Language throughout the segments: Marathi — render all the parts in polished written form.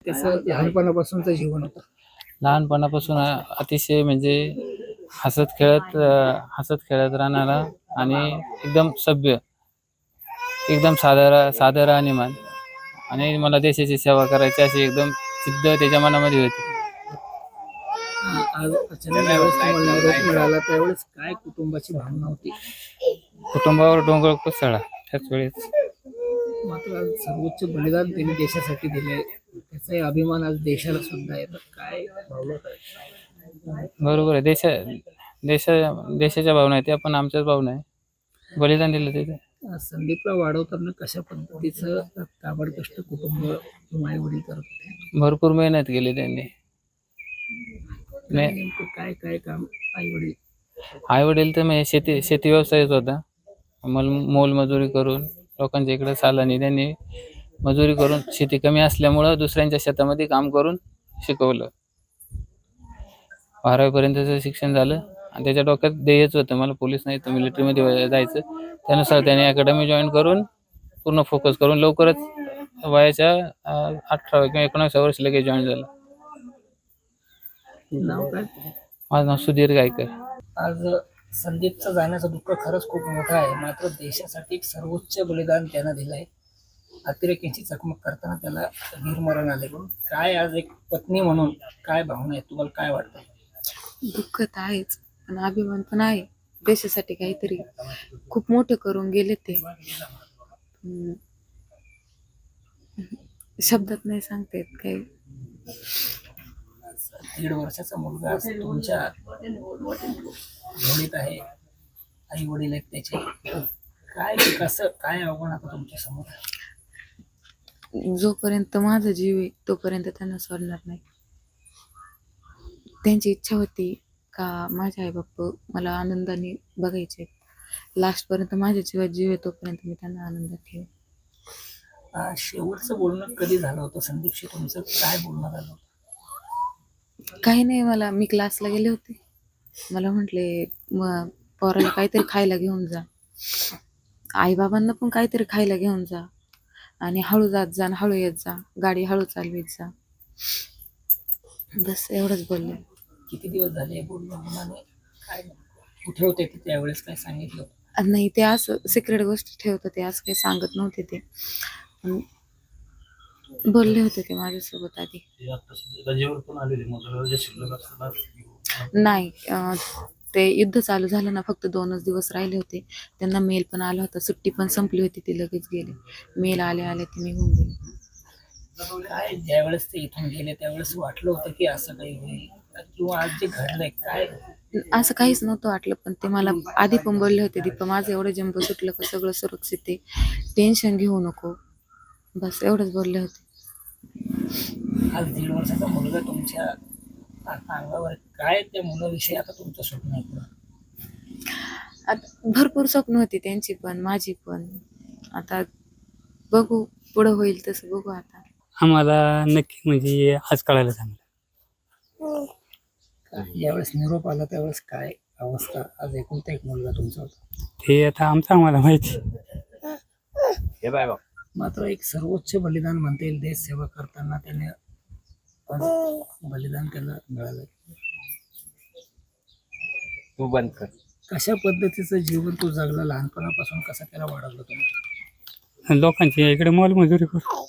त्याचं लहानपणापासूनचं जीवन होतं. लहानपणापासून अतिशय म्हणजे हसत खेळत राहणारा आणि एकदम सभ्य, एकदम साधा राहणीमान आणि मला देशाची सेवा करायची अशी एकदम जिद्द त्याच्या मनामध्ये होती. आज अचानक ज्यावेळेस तुम्हाला निरोप मिळाला त्यावेळेस काय कुटुंबाची भावना होती? कुटुंबावर डोंगर कोसळला त्याच वेळेस. मात्र आज सर्वोच्च बलिदान त्यांनी देशासाठी दिले, त्याचाही अभिमान आज देशाला सुद्धा आहे. तर काय भावना काय? बरोबर आहे. देशाच्या भावना आहे त्या पण आमच्याच भावना आहे. बलिदान दिलं तिथे. संदीपला वाढवताना कशा पद्धतीचं काबड कष्ट कुटुंब आई वडील करत होते? भरपूर मेहनत केली त्यांनी. नेमकं काय काय काम आई वडील? आई वडील तर म्हणजे शेती व्यवसायच होता. मोलमजुरी करून लोकांच्या इकडे सालानी त्यांनी मजुरी करून, शेती कमी असल्यामुळं दुसऱ्यांच्या शेतामध्ये काम करून शिकवलं. 12वी पर्यंतचं शिक्षण झालं आणि त्याच्या डोक्यात ध्येयच होतं मला पोलीस नाही तर मिलिटरीमध्ये जायचं. त्यानुसार त्याने अकॅडमी जॉईन करून पूर्ण फोकस करून लवकरच वयाच्या 18 किंवा 19 वर्षी लगेच जॉईन झालं. नाव काय? माझं नाव सुधीर गायकर. आज संदीपचं जाण्याचं दुःख खरंच खूप मोठं आहे. मात्र देशासाठी एक सर्वोच्च बलिदान त्यानं दिलंय. अतिरेक्यांची चकमक करताना त्याला वीरमरण आले. काय आज एक पत्नी म्हणून काय भावना आहे, तुम्हाला काय वाटतं? दुःख तर आहेच, पण अभिमान पण आहे. देशासाठी काहीतरी खूप मोठं करून गेले ते. शब्दात नाही सांगता येत काही. 1.5 वर्षाचा मुलगा तुमच्या घोडीत आहे, आई वडील आहेत त्याचे. काय कसं काय आव्हान आता तुमच्या समोर? जोपर्यंत माझा जीव आहे तोपर्यंत त्यांना सोडणार नाही. त्यांची इच्छा होती का माझे आई बाप्पा मला आनंदाने बघायचे. लास्टपर्यंत माझ्या जीवात जीव आहे तोपर्यंत मी त्यांना आनंदात ठेवेन. शेवटचं बोलणं कधी झालं होतं संदीपशी तुमचं? काय बोलणं झालं होतं? काही नाही, मी क्लासला गेले होते. मला म्हटले मग पोराला काहीतरी खायला घेऊन जा, आईबाबांना पण काहीतरी खायला घेऊन जा आणि हळू जात जा आणि हळू येत जा, गाडी हळू चालवीत जा. बस एवढंच बोलले. किती दिवस झाले बोलणं होण्याने? काय कुठे होते ते त्यावेळेस, काय सांगितलं? नाही, ते असं सिक्रेट गोष्ट ठेवत होते, असं काही सांगत नव्हते ते. पण बोलले होते ते माझ्यासोबत आधी. नाही, ते युद्ध चालू झालं ना, फक्त 2च दिवस राहिले होते. त्यांना मेल पण आला होता, सुट्टी पण संपली होती, ते लगेच गेले. मेल आले ते निघून गेले. काय ज्यावेळेस ते इथून गेले त्यावेळेस वाटलं होतं की असं काही होईल, किंवा आज जे घडलंय काय? असं काहीच नव्हतं वाटलं, पण ते मला आधी पण बोलले होते, दीपा माझं एवढं जंब सुटलं का सगळं सुरक्षित आहे, टेन्शन घेऊ नको, बस एवढंच बोलले होते. आज 1.5 वर्षाचा मुलगा तुमच्या अंगावर, काय त्या मुलाविषयी आता तुमचं स्वप्न आहे पुढं? आता भरपूर स्वप्न होती त्यांची पण माझी पण. आता बघू पुढं होईल तसं बघू. आता आम्हाला नक्की म्हणजे आज कळायला सांगलं. ज्यावेळेस निरोप आला त्यावेळेस काय अवस्था? आज एकुलता एक मुलगा तुमचा होता, ते आता आम्हाला माहिती. मात्र एक सर्वोच्च बलिदान म्हणता येईल. देश सेवा करताना त्याने आज बलिदान त्याला मिळालं. तू बंद कर. कशा पद्धतीचं जीवन तू जगला, लहानपणापासून कसा त्याला वाढवलं तुम्ही? लोकांची इकडे मोलमजुरी करू.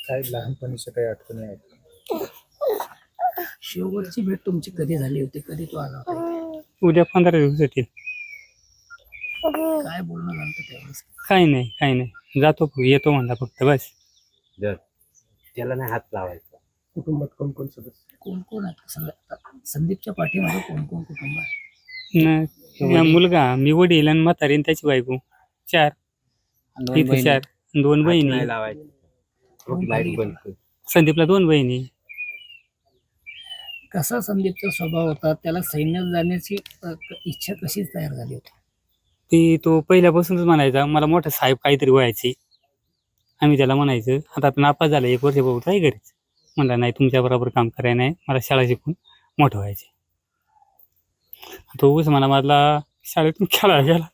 काय लहानपणीच्या काही आठवणी आहेत? शेवटची भेट तुमची कधी झाली होती? कधी तो आला होता? उद्या 15 दिवस येतील. काय बोलणं झालं होतं त्यावेळेस? काही नाही, जातो येतो म्हणला फक्त बस. त्याला नाही हात लावायचा. कुटुंबात कोण कोण सदस्य? कोण कोण आहेत संदीपच्या पाठीमध्ये? कोण कोण कुटुंब आहे? मुलगा, मी वडील आणि म्हातारी आणि त्याची बायको, 4. इथे 4, 2 बहिणी. संदीपला 2 बहिणी. कसा संदीपचा स्वभाव होता? त्याला सैन्यात जाण्याची इच्छा कशी तयार झाली होती? ती तो पहिल्यापासूनच म्हणायचा मला मोठं साहेब काहीतरी व्हायची. आम्ही त्याला म्हणायचं आता आपण नापास झाला 1 वर्ष बघू काय घरीच. म्हणला नाही, तुमच्या बरोबर काम करायला नाही, मला शाळा शिकून मोठं व्हायचे. तो उस्मानाबादला शाळेतून खेळायला गेला